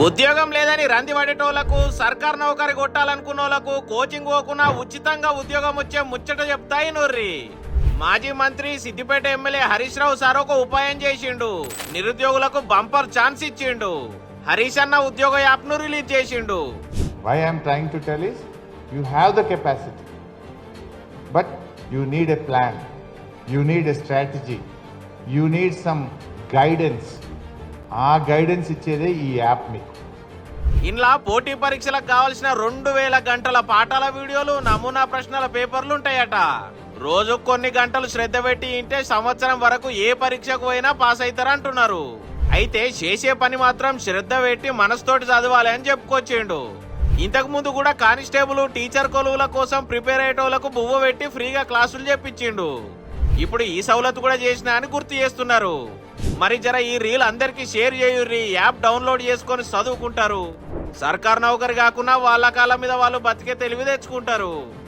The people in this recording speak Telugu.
ఉద్యోగం లేదని రంది పడేటోళ్లకు, సర్కార్ నౌకరి కొట్టాలనుకున్నోళ్లకు కోచింగ్ పోకున్నా ఉచితంగా ఉద్యోగం వచ్చే ముచ్చట చెప్తాయి నోర్రి. మాజీ మంత్రి సిద్దిపేట ఎమ్మెల్యే హరీష్ రావు సార్ ఒక ఉపాయం చేసిండు. నిరుద్యోగులకు బంపర్ ఛాన్స్ ఇచ్చిండు. హరీష్ అన్న ఉద్యోగ యాప్ ను రిలీజ్ చేసిండు. Why I am trying to tell is, you have the capacity, but you need a plan, you need a strategy, you need some guidance. ఆ గైడెన్స్ ఇచ్చేదే ఈ యాప్ మీకు. ఇంట్లో పోటీ పరీక్షలకు కావాల్సిన 2000 గంటల పాఠాల వీడియోలు, నమూనా ప్రశ్నల పేపర్లు ఉంటాయట. రోజు కొన్ని గంటలు శ్రద్ధ పెట్టి ఇంటే సంవత్సరం వరకు ఏ పరీక్షకు పోయినా పాస్ అవుతారంటున్నారు. అయితే చేసే పని మాత్రం శ్రద్ధ పెట్టి మనసుతోటి చదవాలి అని చెప్పుకొచ్చిండు. ఇంతకు ముందు కూడా కానిస్టేబుల్, టీచర్ కొలువుల కోసం ప్రిపేర్ అయ్యేటోళ్లకు బువ్వ పెట్టి ఫ్రీగా క్లాసులు చెప్పించిండు. ఇప్పుడు ఈ సౌలత్ కూడా చేసినా అని గుర్తు చేస్తున్నారు. మరి జర ఈ రీల్ అందరికి షేర్ చేయుర్రి. యాప్ డౌన్లోడ్ చేసుకొని చదువుకుంటారు. సర్కార్ నౌకరి కాకుండా వాళ్ళ కాళ్ళ మీద వాళ్ళు బతికే తెలివి తెచ్చుకుంటారు.